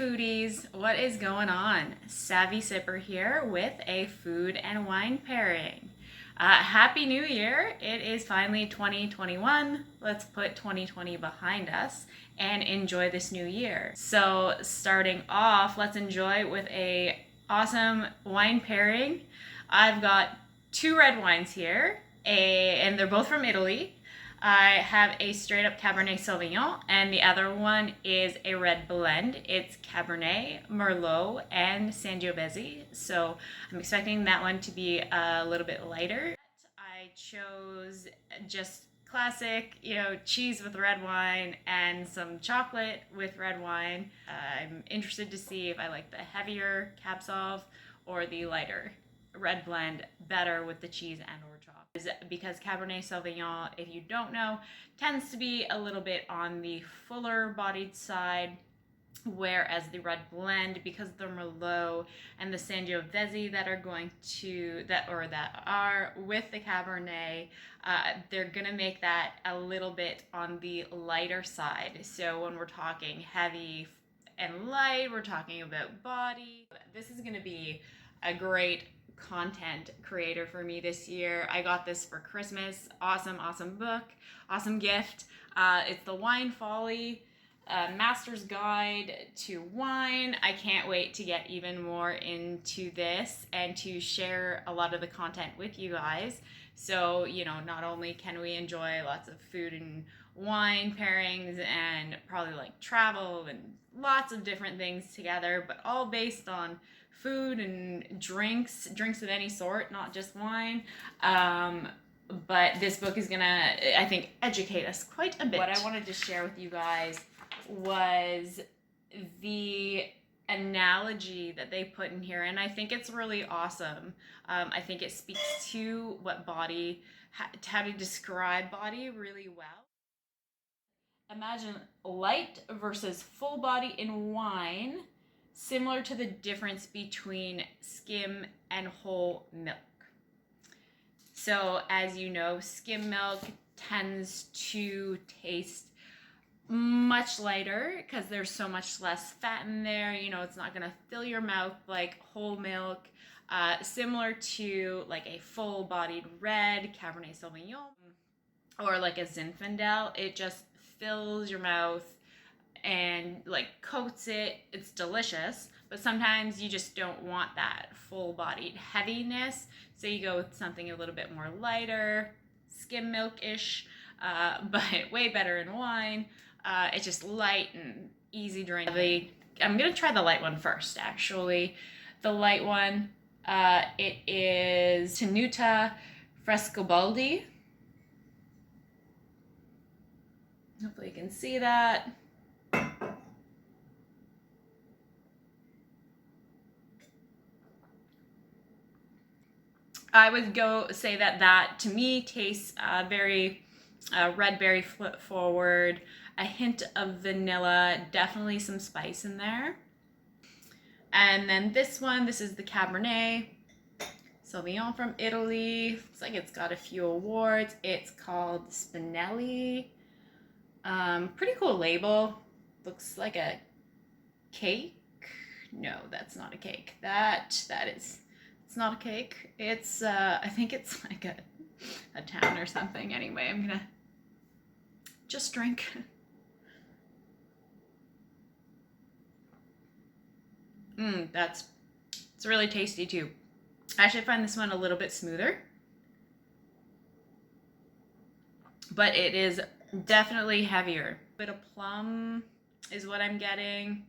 foodies, what is going on? Savvy Sipper here with a food and wine pairing. Happy New Year! It is finally 2021. Let's put 2020 behind us and enjoy this new year. So starting off, let's enjoy with a awesome wine pairing. I've got two red wines here, and they're both from Italy. I have a straight up Cabernet Sauvignon, and the other one is a red blend. It's Cabernet, Merlot, and Sangiovese. So I'm expecting that one to be a little bit lighter. I chose just classic, cheese with red wine and some chocolate with red wine. I'm interested to see if I like the heavier Cab Sauv or the lighter red blend better with the cheese and or chocolate. Because Cabernet Sauvignon, if you don't know, tends to be a little bit on the fuller bodied side, whereas the red blend, because the Merlot and the Sangiovese that are with the Cabernet, they're gonna make that a little bit on the lighter side. So when we're talking heavy and light, we're talking about body. This is gonna be a great content creator for me this year. I got this for Christmas. Awesome book, awesome gift. It's the Wine Folly Master's Guide to Wine. I can't wait to get even more into this and to share a lot of the content with you guys. So, not only can we enjoy lots of food and wine pairings and probably like travel and lots of different things together, but all based on food and drinks of any sort, not just wine. But this book is gonna, I think, educate us quite a bit. What I wanted to share with you guys was the analogy that they put in here, and I think it's really awesome. I think it speaks to what body, how to describe body really well. Imagine light versus full body in wine, similar to the difference between skim and whole milk. So as you know, skim milk tends to taste much lighter because there's so much less fat in there. It's not gonna fill your mouth like whole milk. Similar to like a full-bodied red Cabernet Sauvignon or like a Zinfandel, it just fills your mouth and like coats it. It's delicious, but sometimes you just don't want that full-bodied heaviness, so you go with something a little bit more lighter, skim milk-ish, but way better in wine. It's just light and easy drink. I'm gonna try the light one first, actually. The light one, it is Tenuta Frescobaldi. Hopefully you can see that. I would say that to me tastes very red berry forward, a hint of vanilla, definitely some spice in there. And then this is the Cabernet Sauvignon from Italy. Looks like it's got a few awards. It's called Spinelli. Pretty cool label. Looks like a cake. No, that's not a cake. It's not a cake. It's I think it's like a town or something. Anyway, I'm gonna just drink. It's really tasty too. I actually find this one a little bit smoother, but it is definitely heavier. Bit of plum is what I'm getting.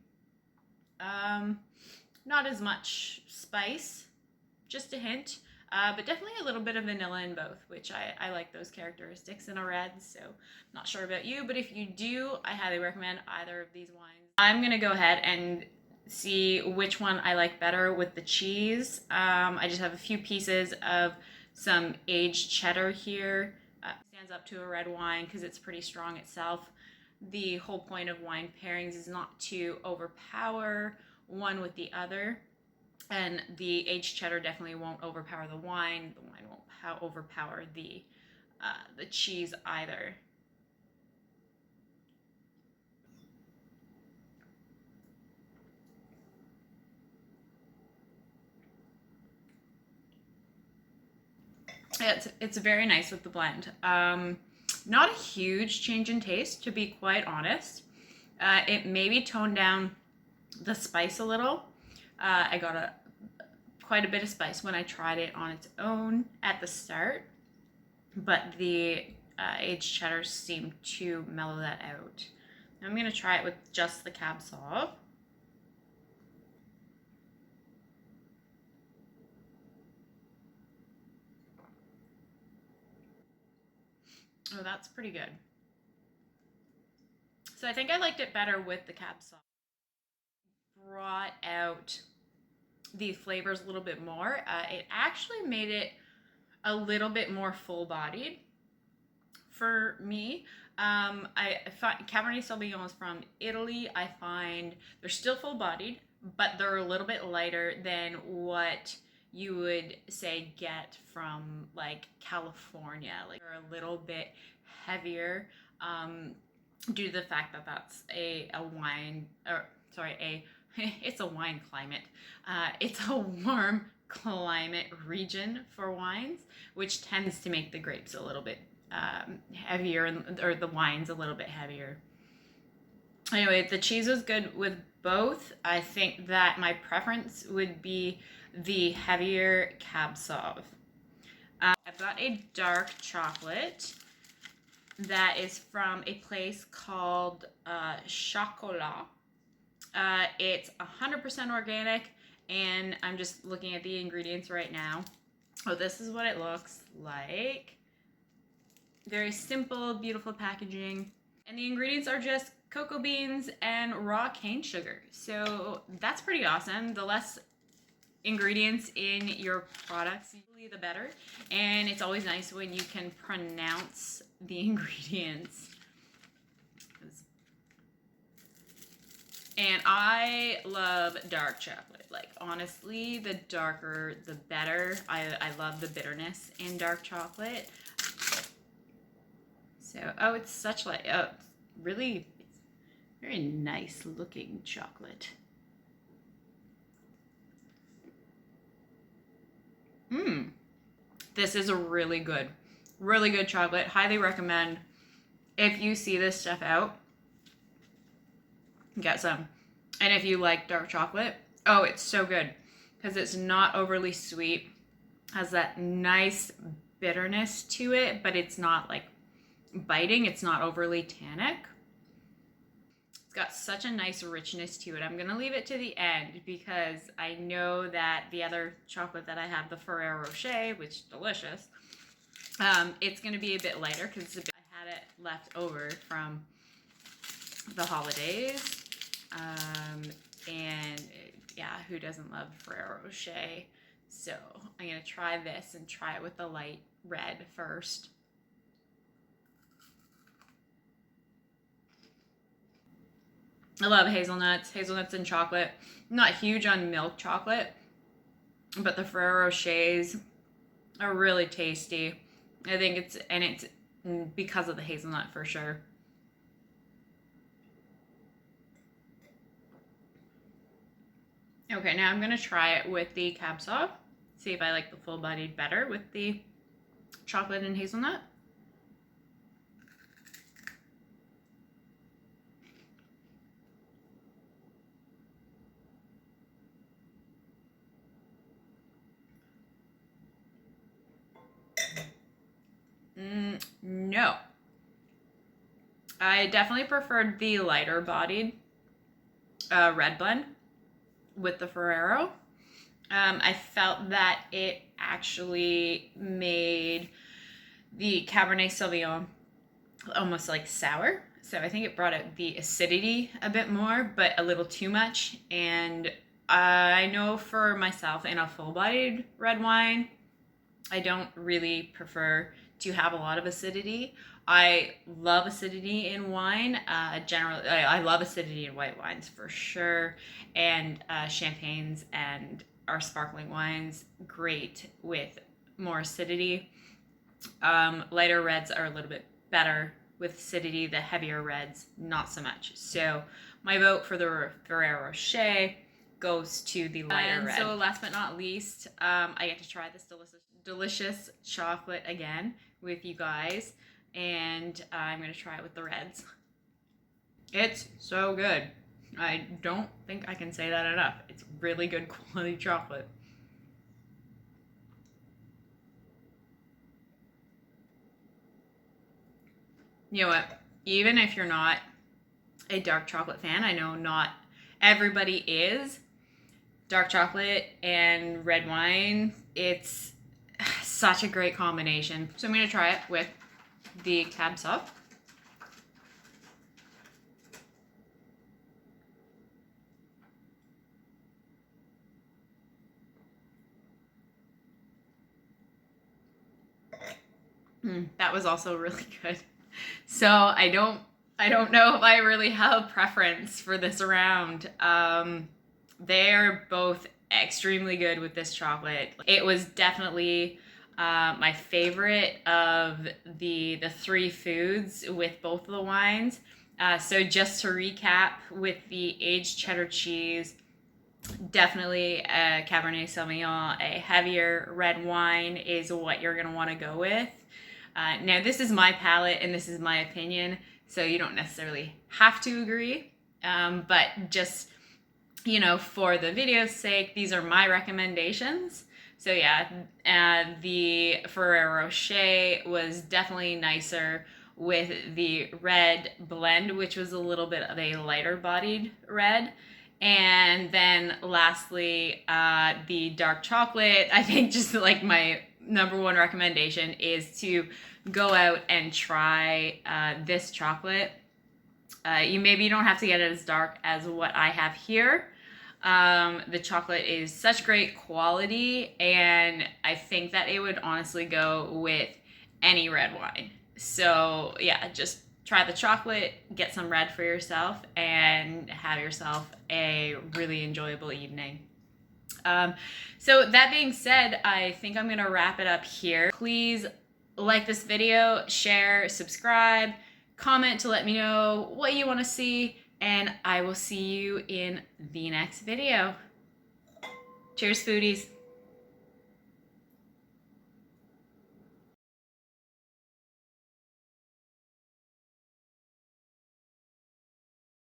Not as much spice, just a hint, but definitely a little bit of vanilla in both, which I like those characteristics in a red. So not sure about you, but if you do, I highly recommend either of these wines. I'm gonna go ahead and see which one I like better with the cheese. I just have a few pieces of some aged cheddar here. Stands up to a red wine because it's pretty strong itself. The whole point of wine pairings is not to overpower one with the other, and the aged cheddar definitely won't overpower the wine. The wine won't overpower the cheese either. It's very nice with the blend. Not a huge change in taste, to be quite honest. It maybe toned down the spice a little. I got quite a bit of spice when I tried it on its own at the start, but the aged cheddars seem to mellow that out. Now I'm going to try it with just the Cab Sauv. Oh, that's pretty good. So I think I liked it better with the Cab Sauv. Brought out the flavors a little bit more. It actually made it a little bit more full-bodied for me. I find Cabernet Sauvignons from Italy, I find they're still full-bodied, but they're a little bit lighter than what you would say get from like California. Like they're a little bit heavier due to the fact that that's a wine, or sorry, it's a wine climate. It's a warm climate region for wines, which tends to make the grapes a little bit heavier, or the wines a little bit heavier. Anyway, the cheese was good with both. I think that my preference would be the heavier Cab Sauv. I've got a dark chocolate that is from a place called Chocolat. It's 100% organic, and I'm just looking at the ingredients right now. Oh, this is what it looks like. Very simple, beautiful packaging. And the ingredients are just cocoa beans and raw cane sugar. So that's pretty awesome. The less ingredients in your products, usually the better. And it's always nice when you can pronounce the ingredients. And I love dark chocolate. Like, honestly, the darker, the better. I love the bitterness in dark chocolate. So, oh, it's such like, oh, really, it's very nice looking chocolate. This is a really good chocolate. Highly recommend. If you see this stuff out, get some. And if you like dark chocolate, oh, it's so good because it's not overly sweet, has that nice bitterness to it, but it's not like biting, it's not overly tannic. It's got such a nice richness to it. I'm gonna leave it to the end because I know that the other chocolate that I have, the Ferrero Rocher, which is delicious, it's gonna be a bit lighter because I had it left over from the holidays. And yeah, who doesn't love Ferrero Rocher? So I'm gonna try this and try it with the light red first. I love hazelnuts and chocolate. I'm not huge on milk chocolate, but the Ferrero Rochers are really tasty. I think it's because of the hazelnut for sure. Okay, now I'm gonna try it with the Cab Sauv. See if I like the full-bodied better with the chocolate and hazelnut. No. I definitely preferred the lighter bodied red blend with the Ferrero. I felt that it actually made the Cabernet Sauvignon almost like sour. So I think it brought out the acidity a bit more, but a little too much. And I know for myself, in a full-bodied red wine, I don't really prefer to have a lot of acidity. I love acidity in wine. Generally, I love acidity in white wines for sure, and champagnes and our sparkling wines, great with more acidity. Lighter reds are a little bit better with acidity. The heavier reds, not so much. So my vote for the Ferrero Rocher goes to the lighter red. So last but not least, I get to try this delicious chocolate again with you guys, and I'm gonna try it with the reds. It's so good. I don't think I can say that enough. It's really good quality chocolate. You know what? Even if you're not a dark chocolate fan, I know not everybody is. Dark chocolate and red wine, it's such a great combination. So I'm gonna try it with the Cab Sauv. That was also really good. So I don't know if I really have a preference for this round. They are both extremely good with this chocolate. It was definitely my favorite of the three foods with both of the wines. So just to recap, with the aged cheddar cheese, definitely a Cabernet Sauvignon, a heavier red wine is what you're gonna want to go with. Now this is my palate and this is my opinion, so you don't necessarily have to agree, but just, you know, for the video's sake, these are my recommendations. So yeah, the Ferrero Rocher was definitely nicer with the red blend, which was a little bit of a lighter bodied red. And then lastly, the dark chocolate, I think just like my number one recommendation is to go out and try this chocolate. You maybe don't have to get it as dark as what I have here. The chocolate is such great quality, and I think that it would honestly go with any red wine. So yeah, just try the chocolate, get some red for yourself, and have yourself a really enjoyable evening. So that being said, I think I'm gonna wrap it up here. Please like this video, share, subscribe, comment to let me know what you want to see, and I will see you in the next video. Cheers, foodies.